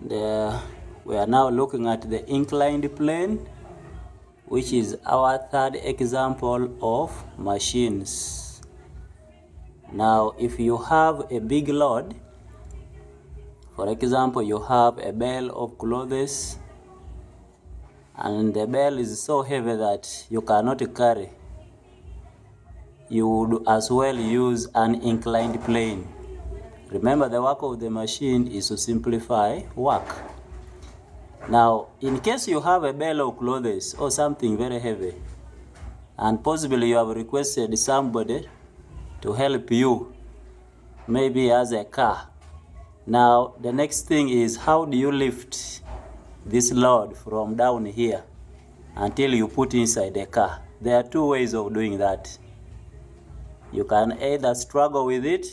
We are now looking at the inclined plane, which is our third example of machines. Now, if you have a big load, for example, you have a bale of clothes, and the bale is so heavy that you cannot carry, you would as well use an inclined plane. Remember, the work of the machine is to simplify work. Now, in case you have a bale of clothes or something very heavy, and possibly you have requested somebody to help you, maybe as a car. Now, the next thing is, how do you lift this load from down here until you put inside the car? There are two ways of doing that. You can either struggle with it,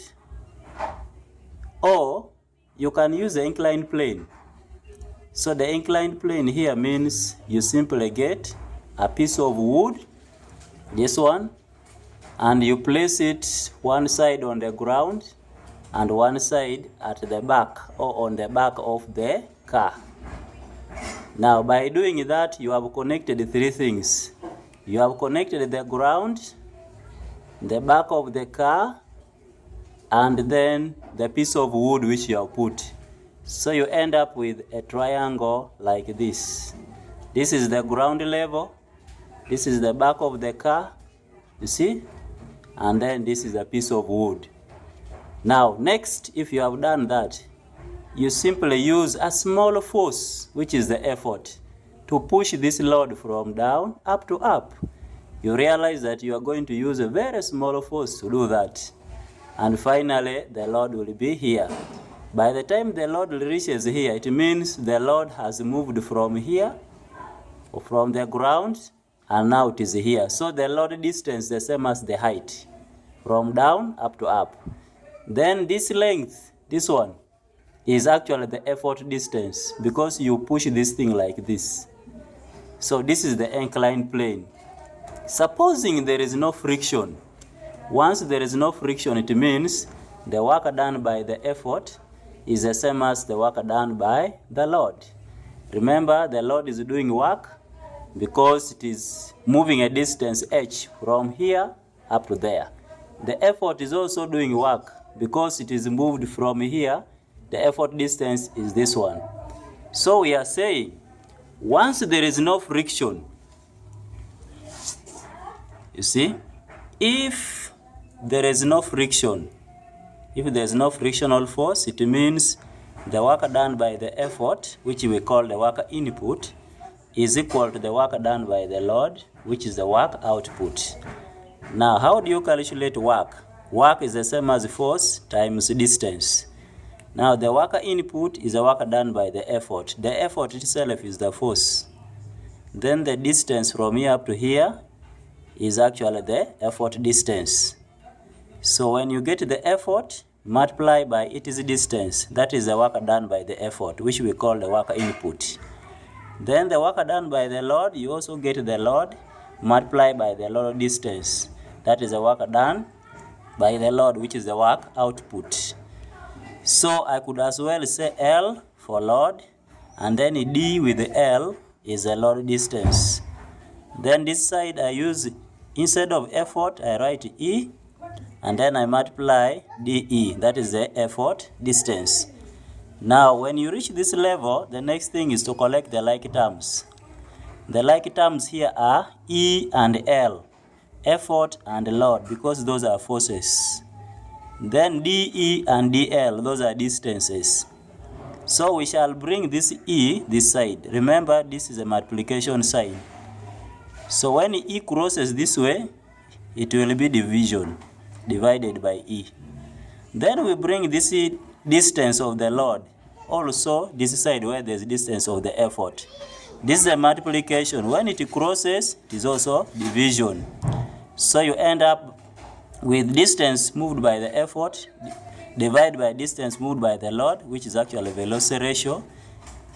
or you can use the inclined plane. So the inclined plane here means you simply get a piece of wood, this one, and you place it one side on the ground and one side at the back or on the back of the car. Now, by doing that, you have connected three things. You have connected the ground, the back of the car, and then the piece of wood which you have put. So you end up with a triangle like this. This is the ground level, this is the back of the car, you see, and then this is a piece of wood. Now, next, if you have done that, you simply use a small force, which is the effort, to push this load from down up to up. You realize that you are going to use a very small force to do that. And finally, the load will be here. By the time the load reaches here, it means the load has moved from here, or from the ground, and now it is here. So the load distance is the same as the height, from down up to up. Then this length, this one, is actually the effort distance, because you push this thing like this. So this is the inclined plane. Supposing there is no friction. Once there is no friction, it means the work done by the effort is the same as the work done by the load. Remember, the load is doing work because it is moving a distance h from here up to there. The effort is also doing work because it is moved from here. The effort distance is this one. So we are saying, once there is no friction, you see, if there is no friction, if there is no frictional force, it means the work done by the effort, which we call the work input, is equal to the work done by the load, which is the work output. Now, how do you calculate work? Work is the same as force times distance. Now, the work input is the work done by the effort. The effort itself is the force. Then the distance from here up to here is actually the effort distance. So when you get the effort, multiply by its distance. That is the work done by the effort, which we call the work input. Then the work done by the load, you also get the load, multiply by the load distance. That is the work done by the load, which is the work output. So I could as well say L for load, and then D with the L is the load distance. Then this side I use, instead of effort, I write E, and then I multiply DE, that is the effort distance. Now, when you reach this level, the next thing is to collect the like terms. The like terms here are E and L, effort and load, because those are forces. Then DE and DL, those are distances. So we shall bring this E this side. Remember, this is a multiplication sign. So when E crosses this way, it will be division, divided by E. Then we bring this distance of the load, also this side where there is distance of the effort. This is a multiplication. When it crosses, it is also division. So you end up with distance moved by the effort divided by distance moved by the load, which is actually velocity ratio,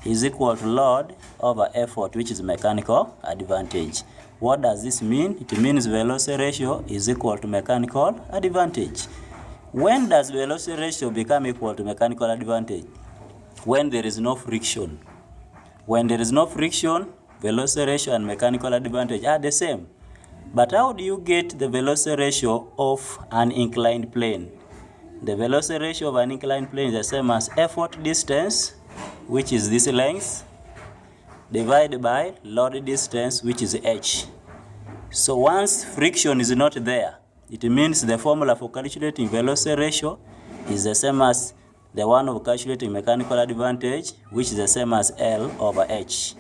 is equal to load over effort, which is mechanical advantage. What does this mean? It means velocity ratio is equal to mechanical advantage. When does velocity ratio become equal to mechanical advantage? when there is no friction. When there is no friction, velocity ratio and mechanical advantage are the same. But how do you get the velocity ratio of an inclined plane? The velocity ratio of an inclined plane is the same as effort distance, which is this length, divided by load distance, which is h. So once friction is not there, it means the formula for calculating velocity ratio is the same as the one of calculating mechanical advantage, which is the same as L over h.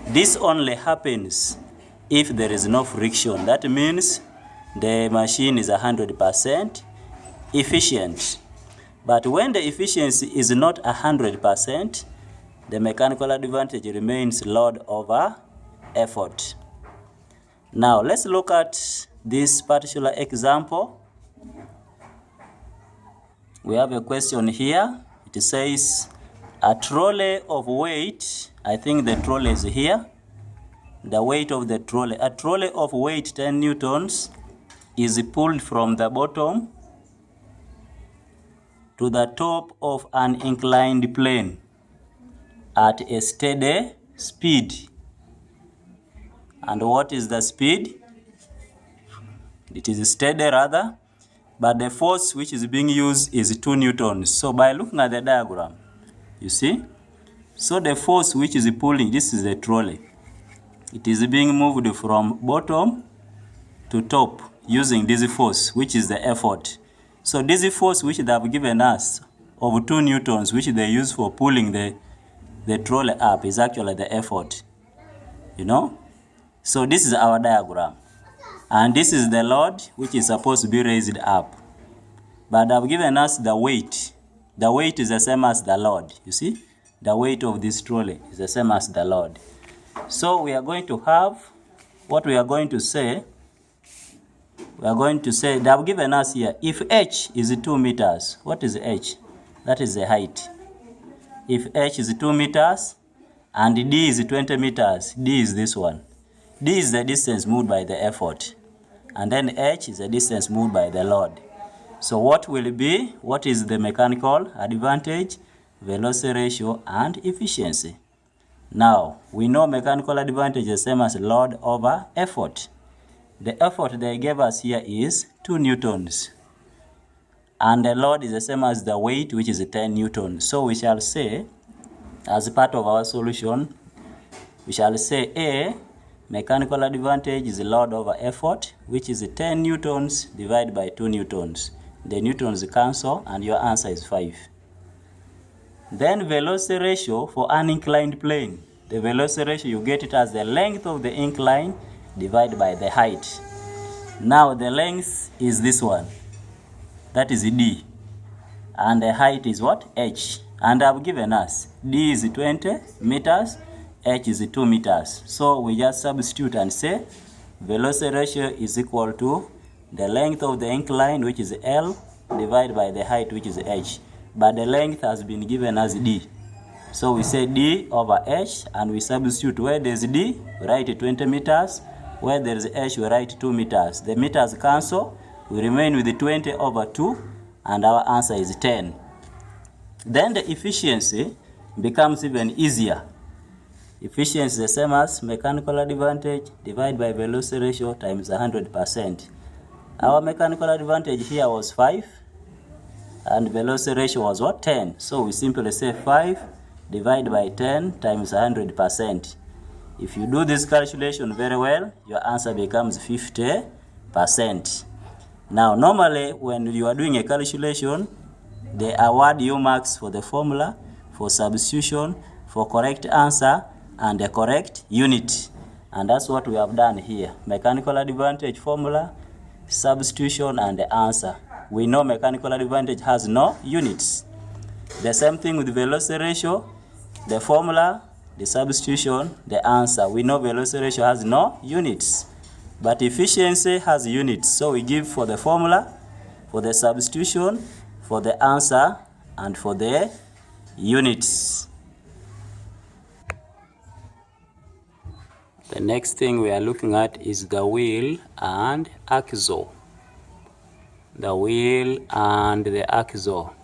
This only happens if there is no friction. That means the machine is 100% efficient. But when the efficiency is not 100%, the mechanical advantage remains load over effort. Now let's look at this particular example. We have a question here. It says a trolley of weight, I think the trolley is here, the weight of the trolley. A trolley of weight 10 newtons is pulled from the bottom to the top of an inclined plane at a steady speed. And what is the speed? It is steady rather, but the force which is being used is 2 newtons. So by looking at the diagram, you see, so the force which is pulling, this is the trolley. It is being moved from bottom to top using this force, which is the effort. So this force which they have given us of 2 newtons, which they use for pulling the trolley up, is actually the effort. You know? So this is our diagram. And this is the load which is supposed to be raised up. But they've given us the weight. The weight is the same as the load. You see? The weight of this trolley is the same as the load. So we are going to have, what we are going to say, they have given us here, if h is 2 meters, what is h? That is the height. If h is 2 meters and d is 20 meters, d is this one. D is the distance moved by the effort. And then h is the distance moved by the load. So what will be, what is the mechanical advantage, velocity ratio, and efficiency? Now, we know mechanical advantage is the same as load over effort. The effort they gave us here is 2 newtons. And the load is the same as the weight, which is 10 newtons. So we shall say, as part of our solution, we shall say A, mechanical advantage is load over effort, which is 10 newtons divided by 2 newtons. The newtons cancel and your answer is 5. Then velocity ratio for an inclined plane. The velocity ratio, you get it as the length of the incline divided by the height. Now the length is this one. That is D. And the height is what? H. And I've given us D is 20 meters, H is 2 meters. So we just substitute and say velocity ratio is equal to the length of the incline, which is L, divided by the height, which is H. But the length has been given as D. So we say D over H, and we substitute where there is D, we write 20 meters. Where there is H, we write 2 meters. The meters cancel. We remain with the 20 over 2, and our answer is 10. Then the efficiency becomes even easier. Efficiency is the same as mechanical advantage divided by velocity ratio times 100%. Our mechanical advantage here was 5, and velocity ratio was what? 10. So we simply say 5 divided by 10 times 100%. If you do this calculation very well, your answer becomes 50%. Now, normally, when you are doing a calculation, they award you marks for the formula, for substitution, for correct answer, and the correct unit. And that's what we have done here. Mechanical advantage formula, substitution, and the answer. We know mechanical advantage has no units. The same thing with velocity ratio, the formula, the substitution, the answer. We know velocity ratio has no units. But efficiency has units. So we give for the formula, for the substitution, for the answer, and for the units. The next thing we are looking at is the wheel and axle. The wheel and the axle.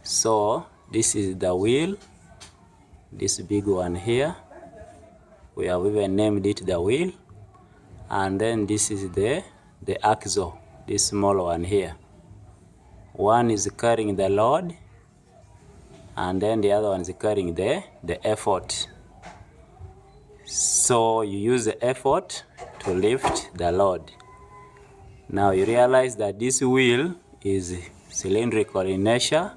So This is the wheel, this big one here. We have even named it the wheel. And then this is the axle, this small one here. One is carrying the load, and then the other one is carrying the effort. So you use the effort to lift the load. Now you realize that this wheel is cylindrical in nature.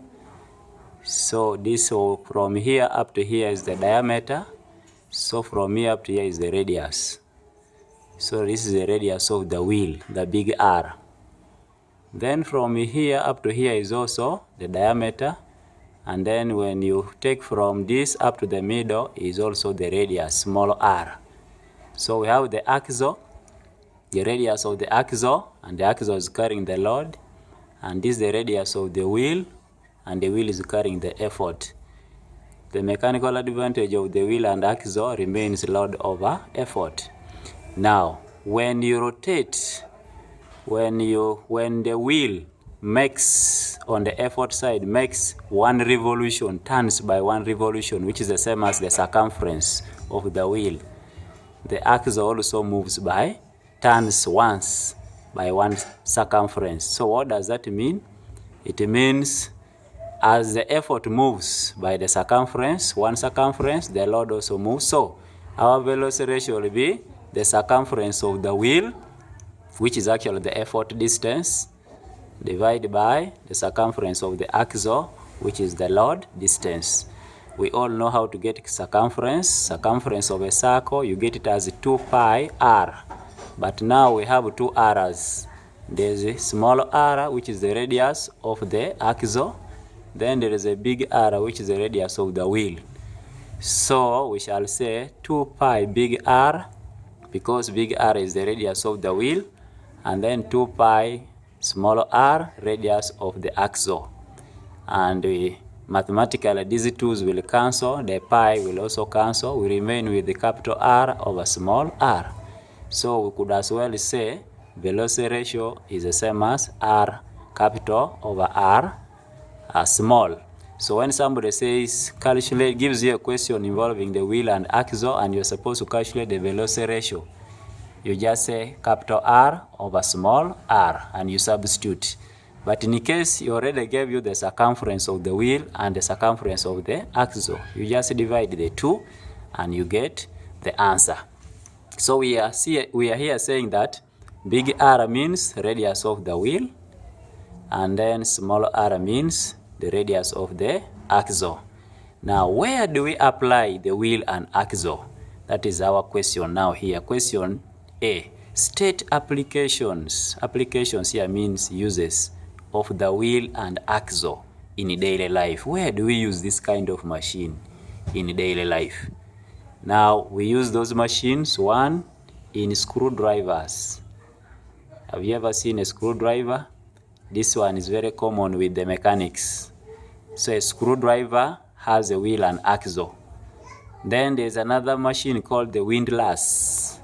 So this from here up to here is the diameter. So from here up to here is the radius. So this is the radius of the wheel, the big R. Then from here up to here is also the diameter. And then when you take from this up to the middle is also the radius, small r. So we have the axle, the radius of the axle, and the axle is carrying the load. And this is the radius of the wheel, and the wheel is carrying the effort. The mechanical advantage of the wheel and axle remains load over effort. Now, when you rotate, when the wheel makes, on the effort side, makes one revolution, turns by one revolution, which is the same as the circumference of the wheel, the axle also moves by, turns once by one circumference. So what does that mean? It means as the effort moves by the circumference, one circumference, the load also moves. So our velocity ratio will be the circumference of the wheel, which is actually the effort distance, divided by the circumference of the axle, which is the load distance. We all know how to get circumference. Circumference of a circle, you get it as 2 pi r. But now we have two r's. There's a small r, which is the radius of the axle. Then there is a big R, which is the radius of the wheel. So we shall say 2 pi big R, because big R is the radius of the wheel, and then 2 pi small r, radius of the axle. And mathematically these twos will cancel, the pi will also cancel, we remain with the capital R over small r. So we could as well say velocity ratio is the same as R capital over R small. So when somebody says calculate, gives you a question involving the wheel and axle, and you're supposed to calculate the velocity ratio, you just say capital R over small r and you substitute. But in case he already gave you the circumference of the wheel and the circumference of the axle, you just divide the two and you get the answer. So we are here saying that big R means radius of the wheel, and then small r means the radius of the axle. Now, where do we apply the wheel and axle? That is our question now here. Question A. State applications. Applications here means uses of the wheel and axle in daily life. Where do we use this kind of machine in daily life? Now, we use those machines, one, in screwdrivers. Have you ever seen a screwdriver? This one is very common with the mechanics. So a screwdriver has a wheel and axle. Then there's another machine called the windlass.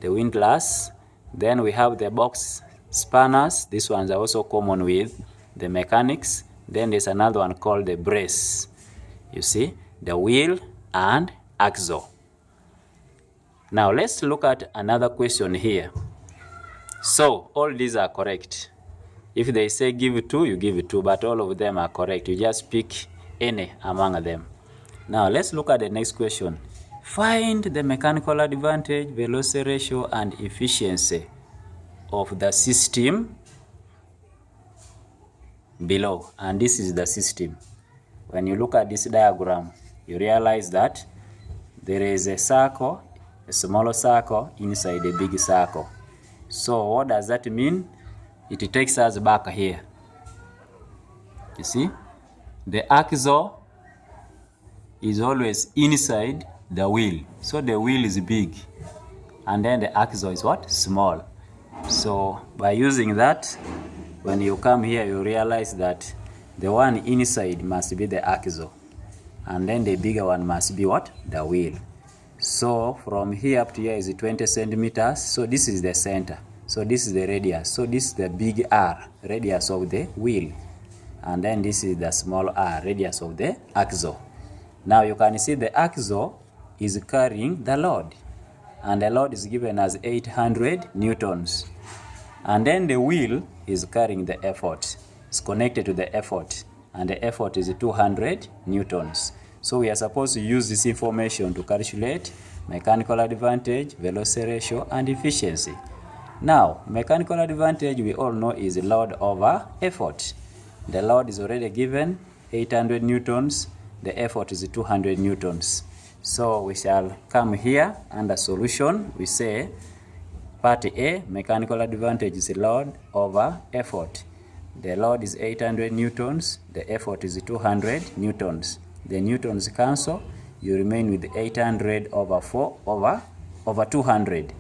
The windlass. Then we have the box spanners. These ones are also common with the mechanics. Then there's another one called the brace. You see, the wheel and axle. Now let's look at another question here. So all these are correct. If they say give 2, you give 2, but all of them are correct. You just pick any among them. Now let's look at the next question. Find the mechanical advantage, velocity ratio, and efficiency of the system below. And this is the system. When you look at this diagram, you realize that there is a circle, a smaller circle inside a big circle. So what does that mean? It takes us back here. You see, the axle is always inside the wheel. So the wheel is big, and then the axle is what? Small. So by using that, when you come here, you realize that the one inside must be the axle, and then the bigger one must be what? The wheel. So from here up to here is 20 centimeters. So this is the center. So this is the radius. So this is the big R, radius of the wheel. and then this is the small r, radius of the axle. Now you can see the axle is carrying the load, and the load is given as 800 newtons. And then the wheel is carrying the effort. It's connected to the effort, and the effort is 200 newtons. So we are supposed to use this information to calculate mechanical advantage, velocity ratio, and efficiency. Now, mechanical advantage we all know is load over effort. The load is already given, 800 newtons. The effort is 200 newtons. So we shall come here under solution. We say part A, mechanical advantage is load over effort. The load is 800 newtons. The effort is 200 newtons. The newtons cancel. You remain with 800 over 4 over 200.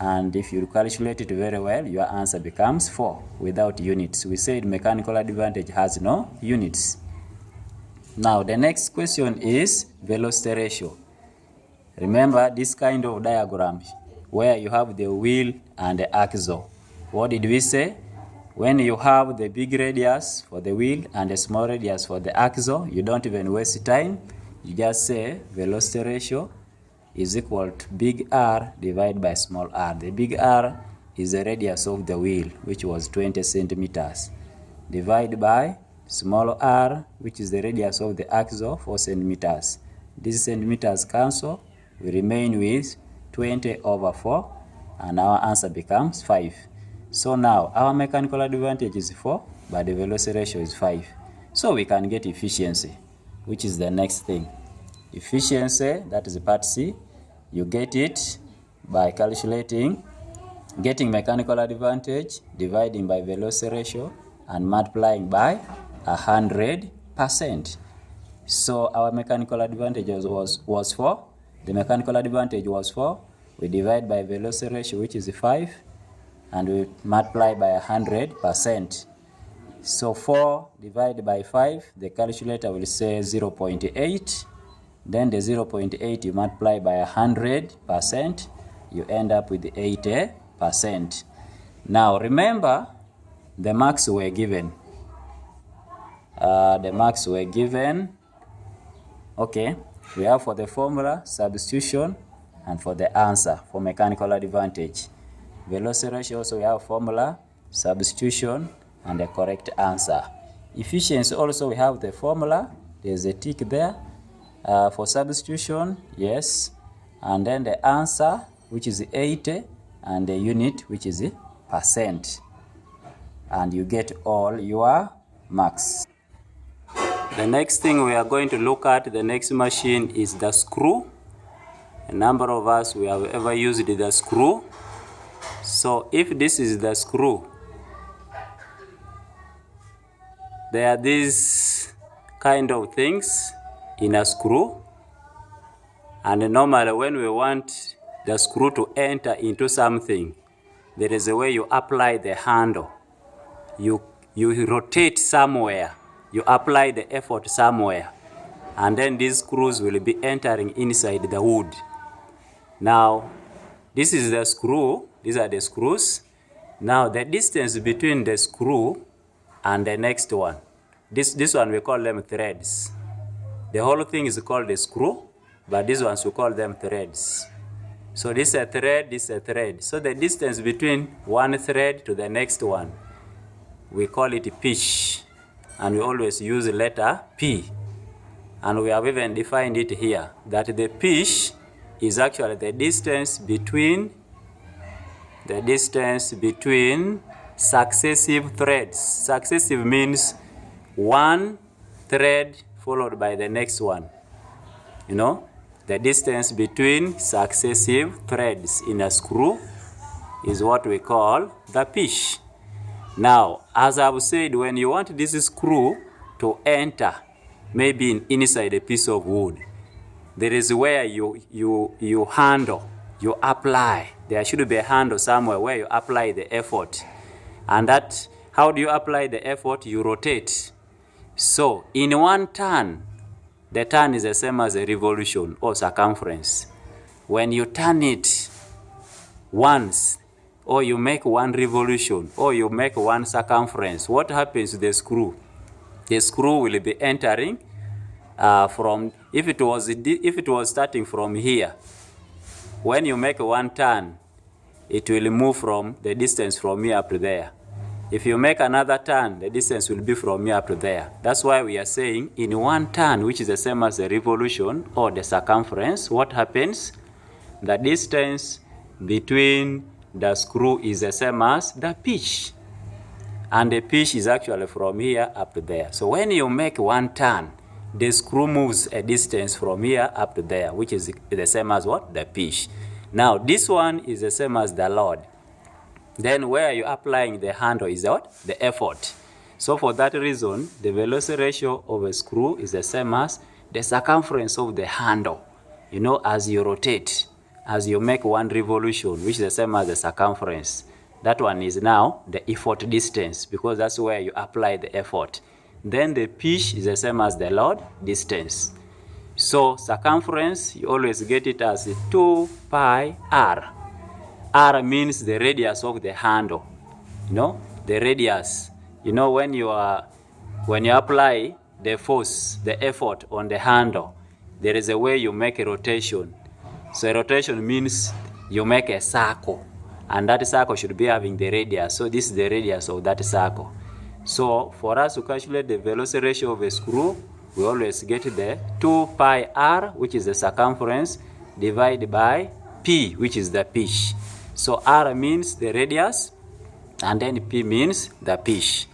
And if you calculate it very well, your answer becomes 4 without units. We said mechanical advantage has no units. Now the next question is velocity ratio. Remember this kind of diagram where you have the wheel and the axle. What did we say? When you have the big radius for the wheel and the small radius for the axle, you don't even waste time. You just say velocity ratio is equal to big R divided by small r. The big R is the radius of the wheel, which was 20 centimeters, divided by small r, which is the radius of the axle, 4 centimeters. These centimeters cancel. We remain with 20 over 4, and our answer becomes 5. So now our mechanical advantage is 4, but the velocity ratio is 5. So we can get efficiency, which is the next thing. Efficiency, that is part C. You get it by calculating, getting mechanical advantage, dividing by velocity ratio, and multiplying by 100%. So our mechanical advantage was 4. The mechanical advantage was 4. We divide by velocity ratio, which is 5, and we multiply by 100%. So 4 divided by 5, the calculator will say 0.8. Then the 0.8 you multiply by 100%, you end up with 80%. Now remember, the marks were given. Okay, we have for the formula, substitution, and for the answer for mechanical advantage. Velocity ratio also we have formula, substitution, and the correct answer. Efficiency also we have the formula, there's a tick there. For substitution, yes, and then the answer, which is 80, and the unit, which is percent, and you get all your marks. The next thing we are going to look at, the next machine, is the screw. A number of us, we have ever used the screw. So if this is the screw, there are these kind of things in a screw, and normally when we want the screw to enter into something, there is a way you apply the handle. You rotate somewhere, you apply the effort somewhere, and then these screws will be entering inside the wood. Now this is the screw, these are the screws. Now the distance between the screw and the next one, this one we call them threads. The whole thing is called a screw, but these ones we call them threads. So this is a thread, this is a thread. So the distance between one thread to the next one, we call it pitch, and we always use the letter P. And we have even defined it here, that the pitch is actually the distance between successive threads. Successive means one thread followed by the next one. You know, the distance between successive threads in a screw is what we call the pitch. Now, as I've said, when you want this screw to enter, maybe inside a piece of wood, there is where you handle, you apply. There should be a handle somewhere where you apply the effort. And that, how do you apply the effort? You rotate. So in one turn, the turn is the same as a revolution or circumference. When you turn it once, or you make one revolution, or you make one circumference, what happens to the screw? the screw will be entering from, if it was starting from here, when you make one turn, it will move from the distance from here up to there. If you make another turn, the distance will be from here up to there. That's why we are saying in one turn, which is the same as the revolution or the circumference, what happens? The distance between the screw is the same as the pitch. And the pitch is actually from here up to there. So when you make one turn, the screw moves a distance from here up to there, which is the same as what? The pitch. Now, this one is the same as the load. Then where you're applying the handle is what? The effort. So for that reason, the velocity ratio of a screw is the same as the circumference of the handle. You know, as you rotate, as you make one revolution, which is the same as the circumference. That one is now the effort distance, because that's where you apply the effort. Then the pitch is the same as the load distance. So circumference, you always get it as 2 pi r. R means the radius of the handle. You know, the radius. You know, when you apply the force, the effort on the handle, there is a way you make a rotation. So a rotation means you make a circle, and that circle should be having the radius. So this is the radius of that circle. So for us to calculate the velocity ratio of a screw, we always get the 2 pi r, which is the circumference, divided by p, which is the pitch. So r means the radius, and then p means the pitch.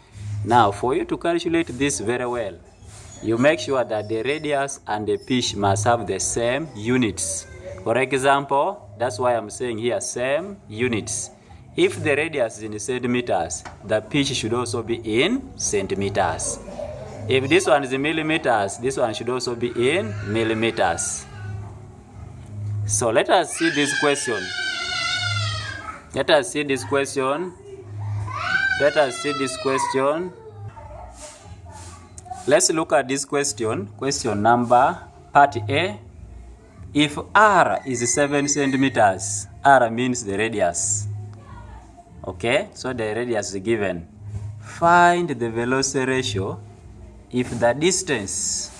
Now, for you to calculate this very well, you make sure that the radius and the pitch must have the same units. For example, that's why I'm saying here same units. If the radius is in centimeters, the pitch should also be in centimeters. If this one is in millimeters, this one should also be in millimeters. So let us see this question. Let us see this question. Let's look at this question. Question number part A. If r is 7 centimeters, r means the radius. Okay, so the radius is given. Find the velocity ratio if the distance.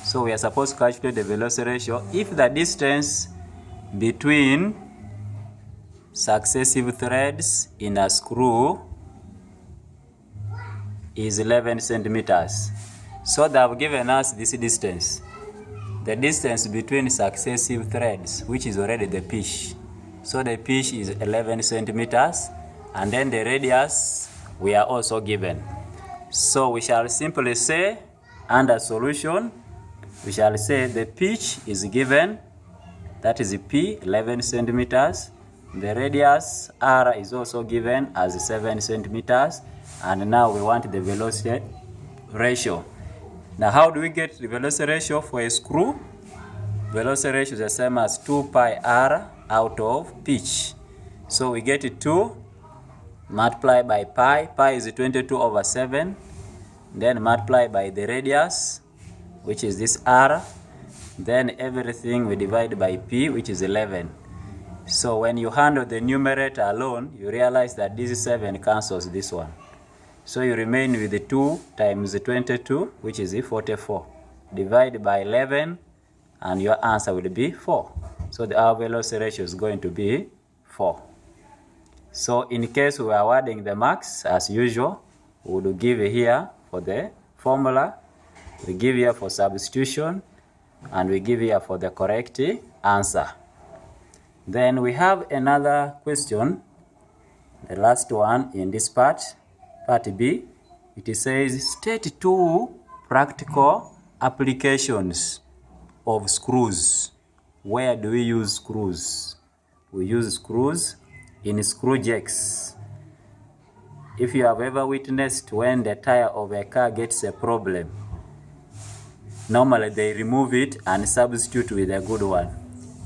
So we are supposed to calculate the velocity ratio if the distance between successive threads in a screw is 11 centimeters. So they have given us this distance. The distance between successive threads, which is already the pitch. So the pitch is 11 centimeters, and then the radius we are also given. So we shall simply say, under solution, we shall say the pitch is given, that is p, 11 centimeters. The radius r is also given as 7 centimeters, and now we want the velocity ratio. Now, how do we get the velocity ratio for a screw? Velocity ratio is the same as 2 pi r out of pitch. So we get 2 multiplied by pi. Pi is 22 over 7. Then multiply by the radius, which is this r. Then everything we divide by p, which is 11. So when you handle the numerator alone, you realize that this 7 cancels this one. So you remain with the 2 times 22, which is 44. Divide by 11, and your answer will be 4. So our velocity ratio is going to be 4. So in case we are awarding the marks, as usual, we will give here for the formula, we give here for substitution, and we give here for the correct answer. Then we have another question, the last one in this part. Part B, it says, state 2 practical applications of screws. Where do we use screws? We use screws in screw jacks. If you have ever witnessed when the tire of a car gets a problem, normally they remove it and substitute with a good one.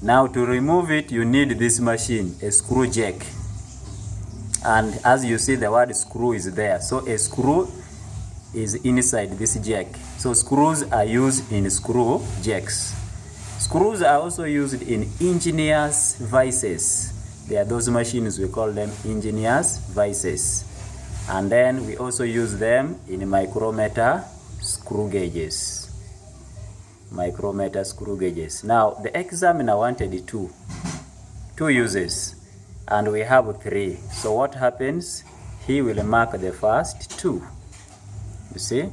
Now to remove it, you need this machine, a screw jack. And as you see, the word screw is there. So a screw is inside this jack. So screws are used in screw jacks. Screws are also used in engineers' vices. They are those machines, we call them engineers' vices. And then we also use them in micrometer screw gauges. Micrometer screw gauges. Now, the examiner wanted two uses, and we have 3. So what happens? He will mark the first 2. You see?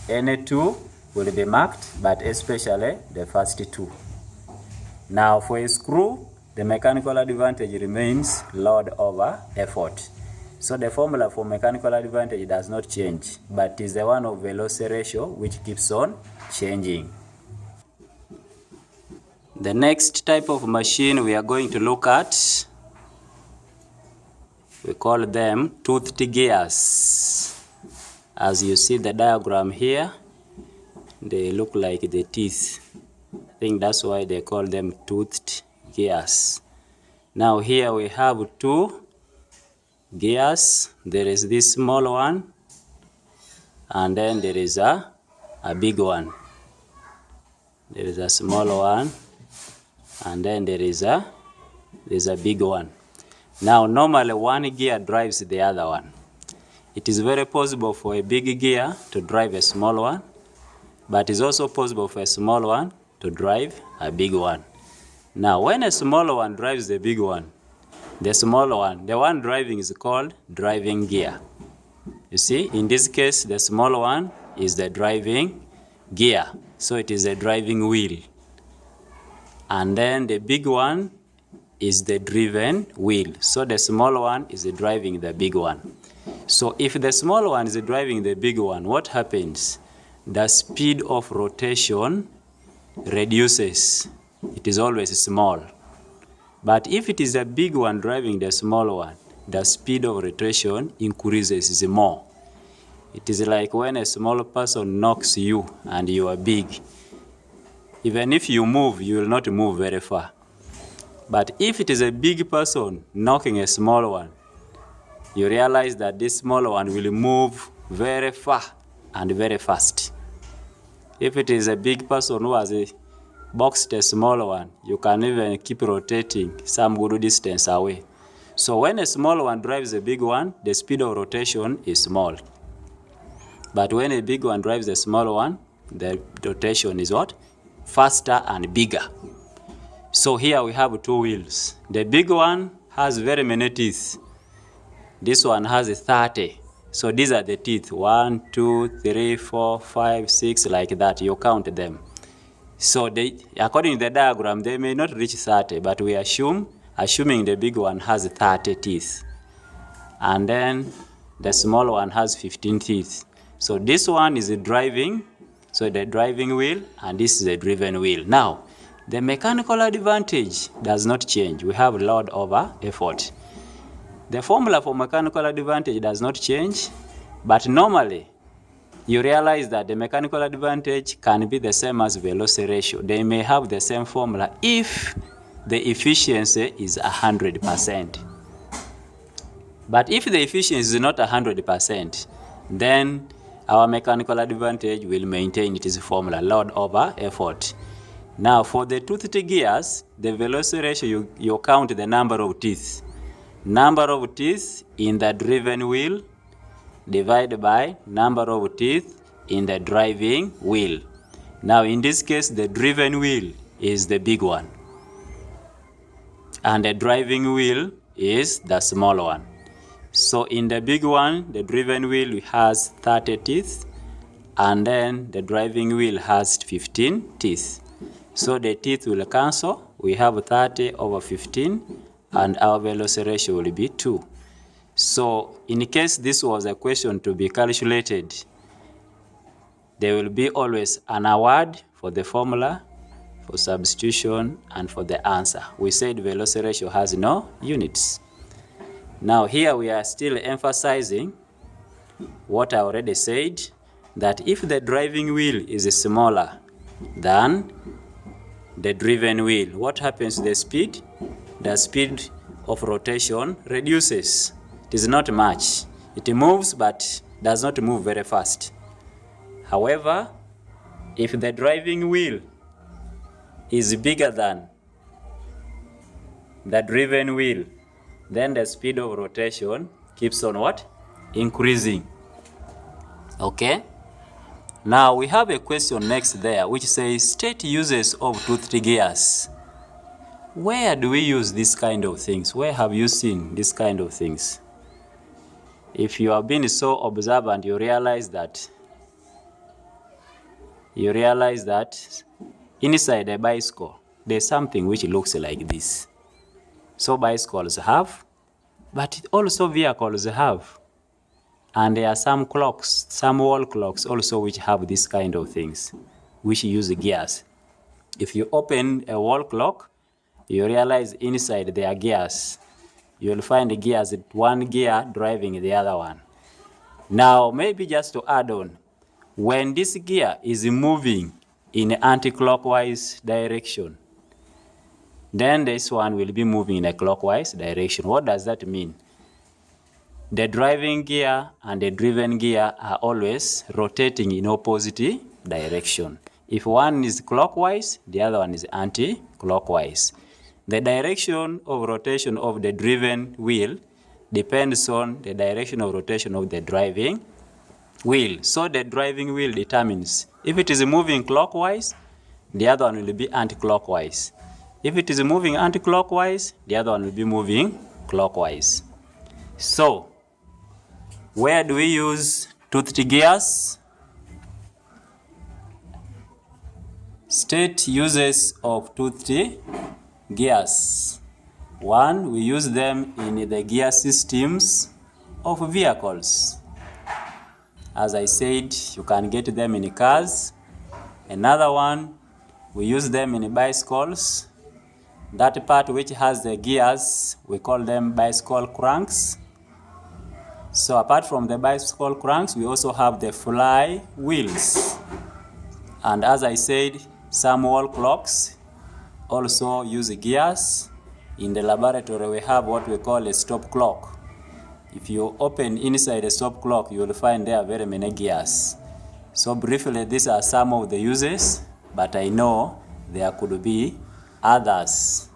Any 2 will be marked, but especially the first 2. Now, for a screw, the mechanical advantage remains load over effort. So the formula for mechanical advantage does not change, but is the one of velocity ratio, which keeps on changing. The next type of machine we are going to look at, we call them toothed gears. As you see the diagram here, they look like the teeth. I think that's why they call them toothed gears. Now here we have 2 gears. There is this small one, and then there is a big one. There is a small one, and then there's a big one. Now normally one gear drives the other one. It is very possible for a big gear to drive a small one, but it's also possible for a small one to drive a big one. Now when a small one drives the big one, the one driving is called driving gear. You see, in this case, the small one is the driving gear, so it is a driving wheel. And then the big one is the driven wheel, so the small one is driving the big one. So if the small one is driving the big one, what happens? The speed of rotation reduces. It is always small. But if it is a big one driving the small one, the speed of rotation increases more. It is like when a small person knocks you and you are big. Even if you move, you will not move very far. But if it is a big person knocking a small one, you realize that this small one will move very far and very fast. If it is a big person who has boxed a small one, you can even keep rotating some good distance away. So when a small one drives a big one, the speed of rotation is small. But when a big one drives a small one, the rotation is what? Faster and bigger. So here we have 2 wheels. The big one has very many teeth. This one has 30. So these are the teeth. 1, 2, 3, 4, 5, 6, like that. You count them. So according to the diagram, they may not reach 30, but we assuming the big one has 30 teeth. And then the small one has 15 teeth. So this one is driving, so the driving wheel, and this is the driven wheel. Now, the mechanical advantage does not change. We have load over effort. The formula for mechanical advantage does not change, but normally, you realize that the mechanical advantage can be the same as velocity ratio. They may have the same formula if the efficiency is 100%. But if the efficiency is not 100%, then our mechanical advantage will maintain its formula, load over effort. Now, for the toothed gears, the velocity ratio, you count the number of teeth. Number of teeth in the driven wheel divided by number of teeth in the driving wheel. Now in this case, the driven wheel is the big one, and the driving wheel is the small one. So in the big one, the driven wheel has 30 teeth, and then the driving wheel has 15 teeth. So the teeth will cancel. We have 30 over 15, and our velocity ratio will be 2. So in case this was a question to be calculated, there will be always an award for the formula, for substitution, and for the answer. We said velocity ratio has no units. Now here we are still emphasizing what I already said, that if the driving wheel is smaller than the driven wheel, what happens to the speed? The speed of rotation reduces. It is not much. It moves, but does not move very fast. However, if the driving wheel is bigger than the driven wheel, then the speed of rotation keeps on what? increasing. Okay? Now we have a question next there which says state uses of toothed gears. Where do we use this kind of things? Where have you seen this kind of things? If you have been so observant, you realize that inside a bicycle there's something which looks like this. So bicycles have, but also vehicles have. And there are some clocks, some wall clocks also which have this kind of things, which use gears. If you open a wall clock, you realize inside there are gears. You'll find gears, one gear driving the other one. Now, maybe just to add on, when this gear is moving in an anti-clockwise direction, then this one will be moving in a clockwise direction. What does that mean? The driving gear and the driven gear are always rotating in opposite direction. If one is clockwise, the other one is anti-clockwise. The direction of rotation of the driven wheel depends on the direction of rotation of the driving wheel. So the driving wheel determines if it is moving clockwise, the other one will be anti-clockwise. If it is moving anti-clockwise, the other one will be moving clockwise. So, where do we use toothed gears? State uses of toothed gears. 1, we use them in the gear systems of vehicles. As I said, you can get them in cars. Another one, we use them in bicycles. That part which has the gears, we call them bicycle cranks. So apart from the bicycle cranks, we also have the fly wheels. And as I said, some wall clocks also use gears. In the laboratory, we have what we call a stop clock. If you open inside a stop clock, you will find there are very many gears. So briefly, these are some of the uses, but I know there could be others.